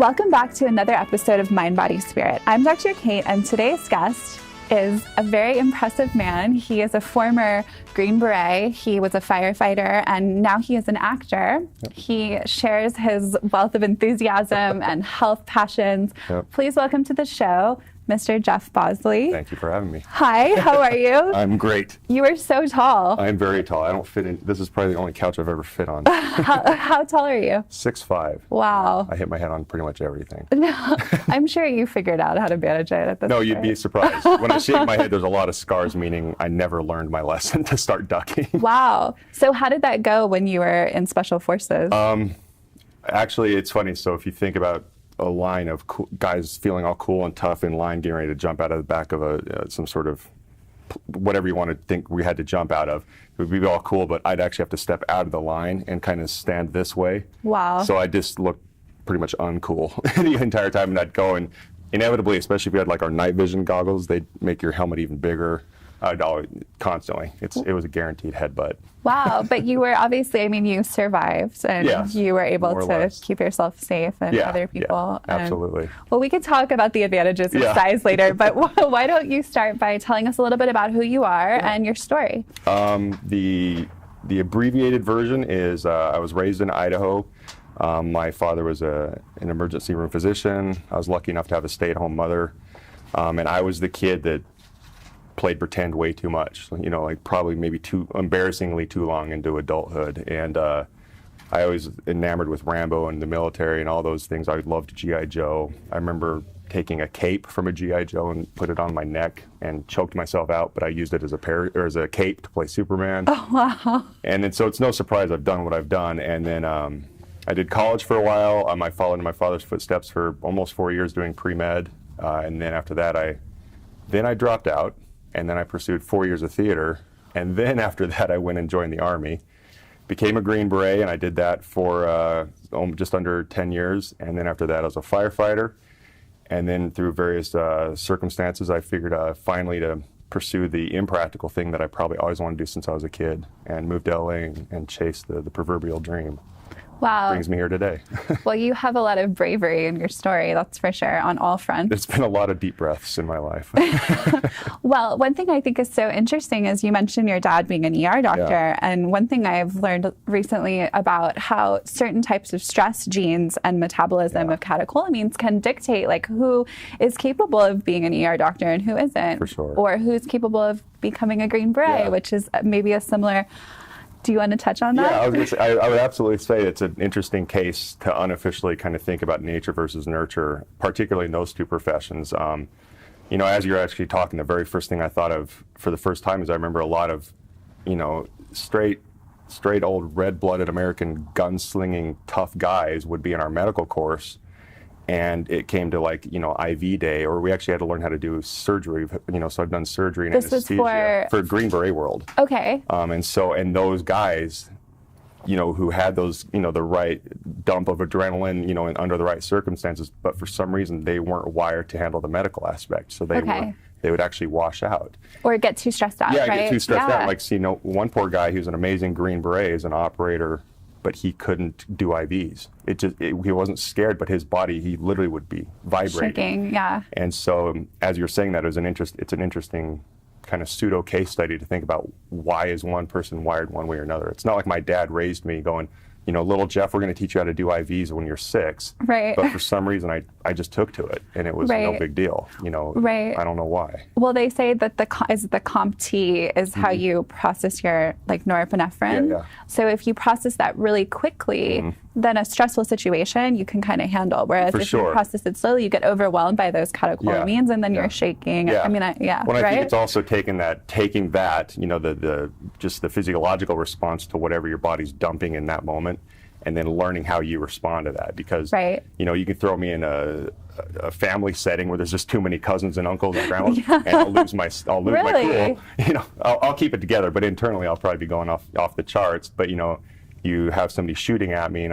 Welcome back to another episode of Mind, Body, Spirit. I'm Dr. Kayte, and today's guest is a very impressive man. He is a former Green Beret. He was a firefighter, and now he is an actor. Yep. He shares his wealth of enthusiasm and health passions. Yep. Please welcome to the show, Mr. Jeff Bosley. Thank you for having me. Hi, how are you? I'm great. You are so tall. I'm very tall. I don't fit in. This is probably the only couch I've ever fit on. How tall are you? 6'5". Wow. I hit my head on pretty much everything. No, I'm sure you figured out how to manage it at this point. You'd be surprised. When I shave my head, there's a lot of scars, meaning I never learned my lesson to start ducking. Wow. So how did that go when you were in Special Forces? Actually, it's funny. So if you think about a line of guys feeling all cool and tough in line, getting ready to jump out of the back of some sort of whatever you want to think we had to jump out of, it would be all cool, but I'd actually have to step out of the line and kind of stand this way. Wow. So I just looked pretty much uncool the entire time, and I'd go, and inevitably, especially if you had like our night vision goggles, they'd make your helmet even bigger. Constantly. It was a guaranteed headbutt. Wow, but you were obviously, you survived, and yes, you were able to keep yourself safe and other people. Yeah, absolutely. Well, we could talk about the advantages of size later, but why don't you start by telling us a little bit about who you are and your story? The abbreviated version is I was raised in Idaho. My father was an emergency room physician. I was lucky enough to have a stay-at-home mother, and I was the kid that played pretend way too much, like probably maybe embarrassingly too long into adulthood. And I always enamored with Rambo and the military and all those things. I loved G.I. Joe. I remember taking a cape from a G.I. Joe and put it on my neck and choked myself out, but I used it as a cape to play Superman. Oh, wow. And then so it's no surprise I've done what I've done. And then I did college for a while. I followed in my father's footsteps for almost 4 years doing pre-med. And then after that, I dropped out. And then I pursued 4 years of theater. And then after that, I went and joined the Army, became a Green Beret, and I did that for just under 10 years. And then after that, I was a firefighter. And then through various circumstances, I figured finally to pursue the impractical thing that I probably always wanted to do since I was a kid, and moved to LA and chased the proverbial dream. Wow. Brings me here today. Well, you have a lot of bravery in your story, that's for sure, on all fronts. It's been a lot of deep breaths in my life. Well, one thing I think is so interesting is you mentioned your dad being an ER doctor, and one thing I've learned recently about how certain types of stress genes and metabolism of catecholamines can dictate like who is capable of being an ER doctor and who isn't. For sure. Or who's capable of becoming a Green Beret, which is maybe a similar... Do you want to touch on that? Yeah, I would absolutely say it's an interesting case to unofficially kind of think about nature versus nurture, particularly in those two professions. As you're actually talking, the very first thing I thought of for the first time is I remember a lot of, straight old red-blooded American gunslinging tough guys would be in our medical course. And it came to IV day, or we actually had to learn how to do surgery, so I've done surgery and anesthesia for Green Beret world. Okay. And those guys, who had those, the right dump of adrenaline, and under the right circumstances, but for some reason they weren't wired to handle the medical aspect. So they would actually wash out. Or get too stressed out, right? Yeah, get too stressed out. One poor guy who's an amazing Green Beret is an operator, but he couldn't do IVs. He wasn't scared, but his body, he literally would be vibrating. Shaking, yeah. And so, as you're saying that, it's an interesting kind of pseudo case study to think about why is one person wired one way or another. It's not like my dad raised me going, little Jeff, we're going to teach you how to do IVs when you're 6. Right. But for some reason, I just took to it, and it was no big deal. Right. I don't know why. Well, they say that the CompT is how you process your norepinephrine. Yeah. So if you process that really quickly, then a stressful situation you can kind of handle. Whereas if you process it slowly, you get overwhelmed by those catecholamines, and then you're shaking. Yeah. I think it's also taking that, just the physiological response to whatever your body's dumping in that moment, and then learning how you respond to that. Because you can throw me in a family setting where there's just too many cousins and uncles and grandmas, and I'll lose my cool. I'll keep it together, but internally I'll probably be going off the charts. But you have somebody shooting at me,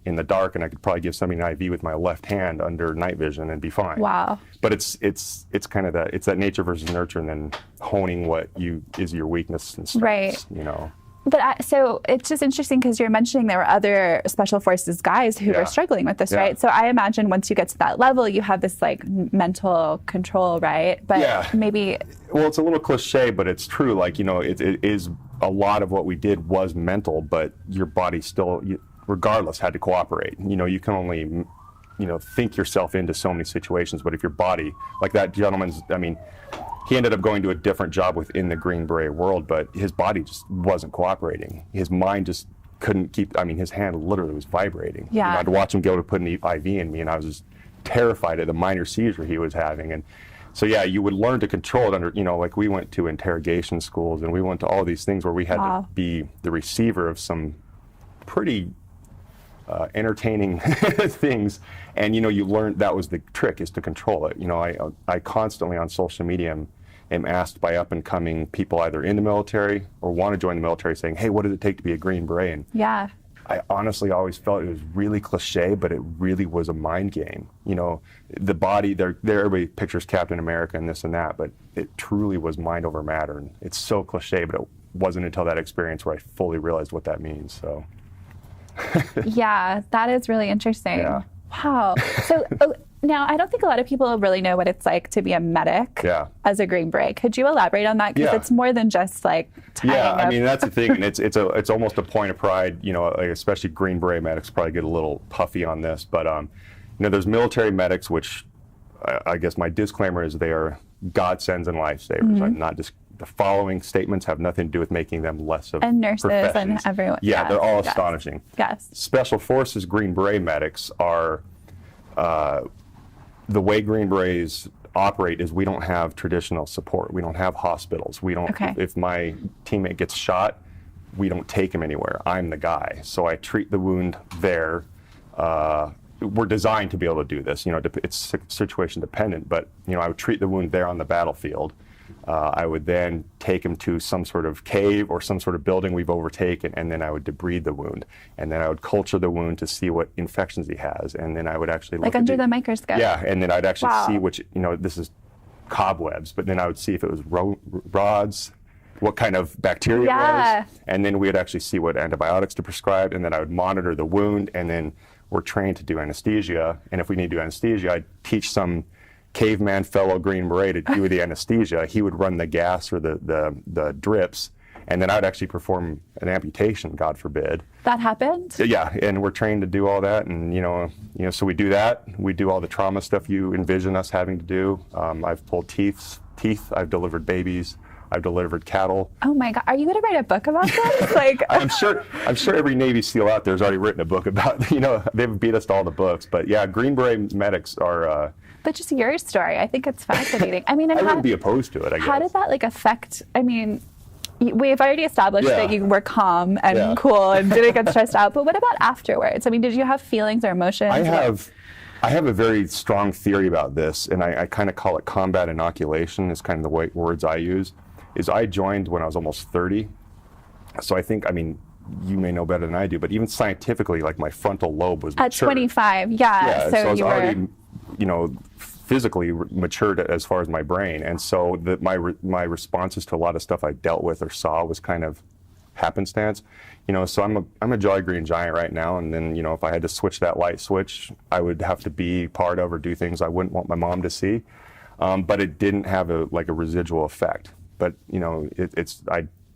in the dark, and I could probably give somebody an IV with my left hand under night vision and be fine. Wow. But it's kind of that nature versus nurture, and then honing what is your weakness and strengths. Right. But so it's just interesting because you're mentioning there were other special forces guys who were struggling with this, right? So I imagine once you get to that level, you have this like mental control, right? But maybe. Well, it's a little cliche, but it's true. Like, you know, it is a lot of what we did was mental, but your body still, regardless, had to cooperate. You know, you can only, you know, think yourself into so many situations, but if your body, like that gentleman's, I mean, he ended up going to a different job within the Green Beret world, but his body just wasn't cooperating. His mind just couldn't keep, I mean, his hand literally was vibrating. Yeah. You know, I'd watch him go to put an IV in me, and I was just terrified of the minor seizure he was having. And so, yeah, you would learn to control it under, you know, like we went to interrogation schools, and we went to all these things where we had to be the receiver of some pretty entertaining things, and you know, you learned that was the trick, is to control it. You know, I constantly on social media am asked by up and coming people either in the military or want to join the military saying, hey, what does it take to be a Green Beret? And I honestly always felt it was really cliche, but it really was a mind game. You know, the body, everybody pictures Captain America and this and that, but it truly was mind over matter. And it's so cliche, but it wasn't until that experience where I fully realized what that means. So. Yeah, that is really interesting. Yeah. Wow. So now I don't think a lot of people really know what it's like to be a medic as a Green Beret. Could you elaborate on that? Because it's more than just like tying up. I mean, that's the thing, and it's almost a point of pride. You know, like especially Green Beret medics probably get a little puffy on this, but you know, there's military medics, which I guess my disclaimer is they are godsends and lifesavers. I'm not just. The following statements have nothing to do with making them less of and nurses professions. And everyone. Yeah, they're all astonishing. Yes. Special Forces Green Beret medics are the way Green Berets operate is we don't have traditional support. We don't have hospitals. We don't. If my teammate gets shot, we don't take him anywhere. I'm the guy, so I treat the wound there. We're designed to be able to do this. You know, it's situation dependent, but you know, I would treat the wound there on the battlefield. I would then take him to some sort of cave or some sort of building we've overtaken, and then I would debride the wound. And then I would culture the wound to see what infections he has. And then I would actually look like under the microscope. Yeah, and then I'd actually see which, you know, this is cobwebs, but then I would see if it was rods, what kind of bacteria it was. And then we would actually see what antibiotics to prescribe, and then I would monitor the wound, and then we're trained to do anesthesia. And if we need to do anesthesia, I'd teach some caveman fellow Green Beret to do the anesthesia. He would run the gas or the drips, and then I would actually perform an amputation, God forbid. That happened? Yeah, and we're trained to do all that, and you know, so we do that. We do all the trauma stuff you envision us having to do. I've pulled teeth. I've delivered babies. I've delivered cattle. Oh my God! Are you going to write a book about this? Like, I'm sure every Navy SEAL out there has already written a book about. You know, they've beat us to all the books, but yeah, Green Beret medics are. But just your story, I think it's fascinating. I mean, I wouldn't be opposed to it, I guess. How did that like affect? I mean, we've already established that you were calm and cool and didn't get stressed out. But what about afterwards? I mean, did you have feelings or emotions? I have a very strong theory about this, and I kind of call it combat inoculation. Is kind of the words I use. Is I joined when I was almost 30, so I think, I mean, you may know better than I do, but even scientifically, like my frontal lobe was matured. At 25, yeah. So I was already, you know, physically matured as far as my brain, and so my responses to a lot of stuff I dealt with or saw was kind of happenstance. You know, so I'm a Jolly Green Giant right now, and then, you know, if I had to switch that light switch, I would have to be part of or do things I wouldn't want my mom to see, but it didn't have a residual effect. But you know,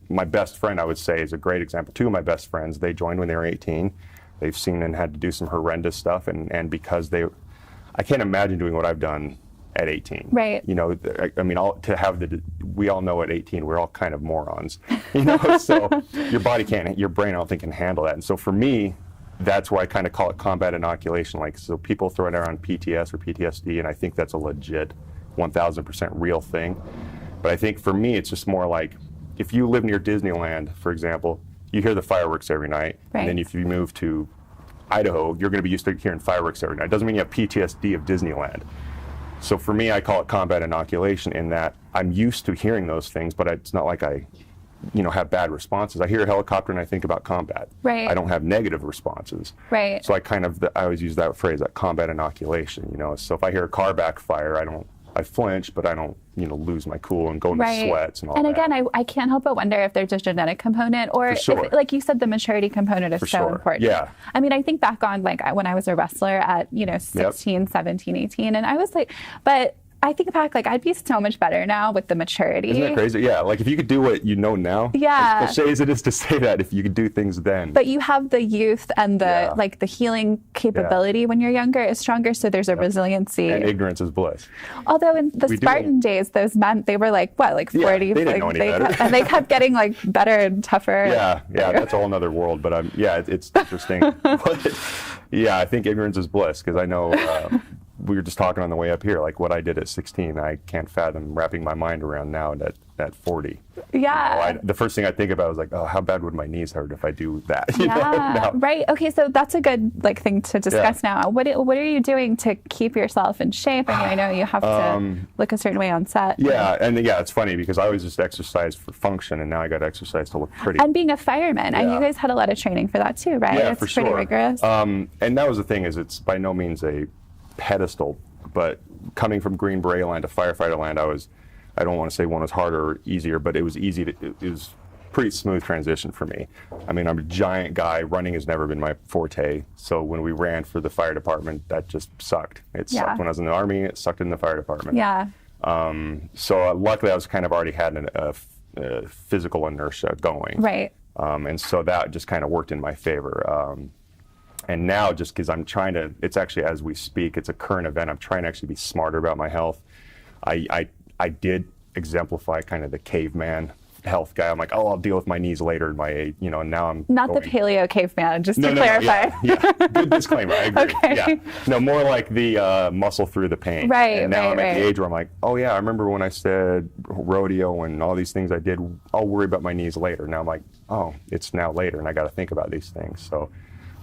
my best friend, I would say, is a great example. Two of my best friends, they joined when they were 18. They've seen and had to do some horrendous stuff, and because I can't imagine doing what I've done at 18. Right. You know, I mean, we all know at 18 we're all kind of morons. You know, so your brain, I don't think, can handle that. And so for me, that's why I kind of call it combat inoculation. Like, so people throw it around PTS or PTSD, and I think that's a legit 1,000% real thing. But I think for me, it's just more like, if you live near Disneyland, for example, you hear the fireworks every night. Right. And then if you move to Idaho, you're going to be used to hearing fireworks every night. It doesn't mean you have PTSD of Disneyland. So for me, I call it combat inoculation, in that I'm used to hearing those things, but it's not like I, you know, have bad responses. I hear a helicopter and I think about combat. Right. I don't have negative responses. Right. So I always use that phrase, that combat inoculation, you know. So if I hear a car backfire, I I flinch, but I don't, lose my cool and go into sweats and all and that. again, I can't help but wonder if there's a genetic component or, if, like you said, the maturity component is so important. Yeah. I mean, I think back on like when I was a wrestler at, 16, 17, 18, and I was like, but I think back, like, I'd be so much better now with the maturity. Isn't that crazy? Yeah, like if you could do what you know now, as cliche as it is to say that, if you could do things then. But you have the youth and the like the healing capability when you're younger is stronger, so there's a resiliency. And ignorance is bliss. Although in the Spartan days, those men, they were like, what, like 40? They didn't know any better. And they kept getting like better and tougher. Yeah, that's a whole nother world, but it's interesting. But, I think ignorance is bliss, because I know... we were just talking on the way up here, like what I did at 16, I can't fathom wrapping my mind around now at 40. Yeah. The first thing I think about is like, oh, how bad would my knees hurt if I do that? Yeah, right. Okay, so that's a good thing to discuss now. What are you doing to keep yourself in shape? I mean, I know you have to look a certain way on set. Yeah, and it's funny because I always just exercise for function, and now I got to exercise to look pretty. And being a fireman, and you guys had a lot of training for that too, right? Yeah, it's for pretty sure. rigorous. And that was the thing, is it's by no means a pedestal, but coming from Green Beret land to firefighter land, I don't want to say one was harder or easier, but it was it was pretty smooth transition for me. I mean, I'm a giant guy. Running has never been my forte. So when we ran for the fire department, that just sucked. It sucked when I was in the Army. It sucked in the fire department. Yeah. So luckily I was kind of already had a physical inertia going. Right. And so that just kind of worked in my favor. And now, just because I'm trying to, it's actually as we speak, it's a current event, I'm trying to actually be smarter about my health. I did exemplify kind of the caveman health guy. I'm like, oh, I'll deal with my knees later in my age, and now I'm not the paleo caveman, just to clarify. Yeah, good disclaimer, I agree. Okay. Yeah. No, more like the muscle through the pain. Right, and now I'm at the age where I'm like, oh yeah, I remember when I said rodeo and all these things I did, I'll worry about my knees later. Now I'm like, oh, it's now later and I got to think about these things. So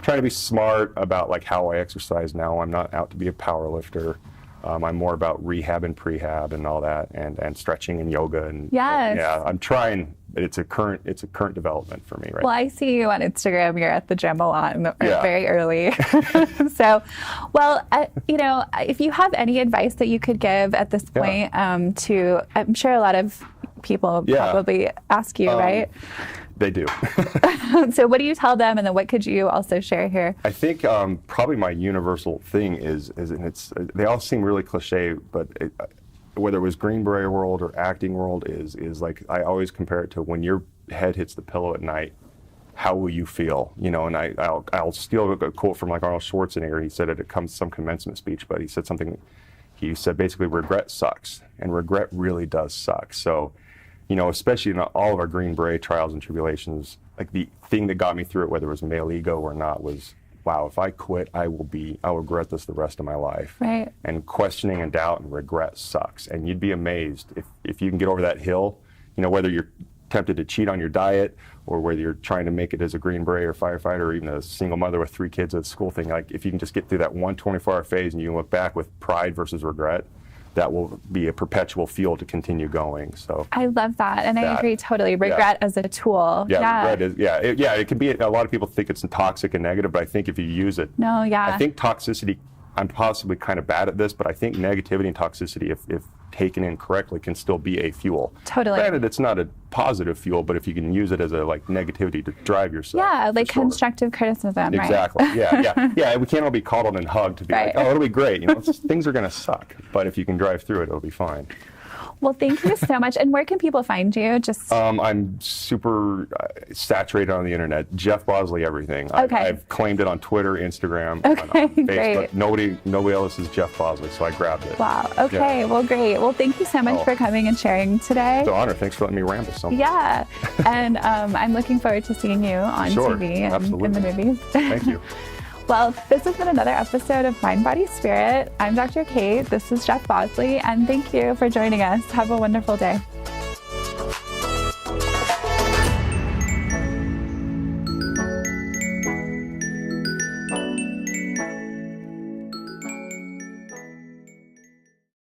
trying to be smart about like how I exercise now. I'm not out to be a power lifter. I'm more about rehab and prehab and all that, and stretching and yoga and I'm trying. It's a current development for me, right? Well, I see you on Instagram. You're at the gym a lot, very early. So, well, if you have any advice that you could give at this point, to, I'm sure a lot of people probably ask you, right? They do. So what do you tell them, and then what could you also share here? I think probably my universal thing is and they all seem really cliche, but whether it was Green Beret world or acting world is like I always compare it to when your head hits the pillow at night, how will you feel? And I'll steal a quote from like Arnold Schwarzenegger. He said it at some commencement speech, but he said something. He said basically regret sucks, and regret really does suck. So, especially in all of our Green Beret trials and tribulations, like the thing that got me through it, whether it was male ego or not, was, wow, if I quit, I'll regret this the rest of my life. Right. And questioning and doubt and regret sucks. And you'd be amazed if you can get over that hill, whether you're tempted to cheat on your diet or whether you're trying to make it as a Green Beret or firefighter or even a single mother with 3 kids at the school thing, like if you can just get through that 124-hour phase and you can look back with pride versus regret, that will be a perpetual fuel to continue going. So I love that, and I agree totally. Regret as a tool. Regret is, it can be. A lot of people think it's toxic and negative, but I think if you use it, I think toxicity. I'm possibly kind of bad at this, but I think negativity and toxicity, if taken in correctly, can still be a fuel. Totally. Granted, it's not a positive fuel, but if you can use it as a negativity to drive yourself. Yeah, like constructive criticism, right? Exactly. Yeah. We can't all be coddled and hugged to be like, oh, it'll be great. Things are going to suck, but if you can drive through it, it'll be fine. Well, thank you so much. And where can people find you? I'm super saturated on the internet. Jeff Bosley, everything. Okay. I've claimed it on Twitter, Instagram, on Facebook. Great. Nobody else is Jeff Bosley, so I grabbed it. Wow. Okay. Yeah. Well, great. Well, thank you so much for coming and sharing today. It's an honor. Thanks for letting me ramble so much. Yeah. And I'm looking forward to seeing you on TV and in the movies. Thank you. Well, this has been another episode of Mind, Body, Spirit. I'm Dr. Kayte. This is Jeff Bosley, and thank you for joining us. Have a wonderful day.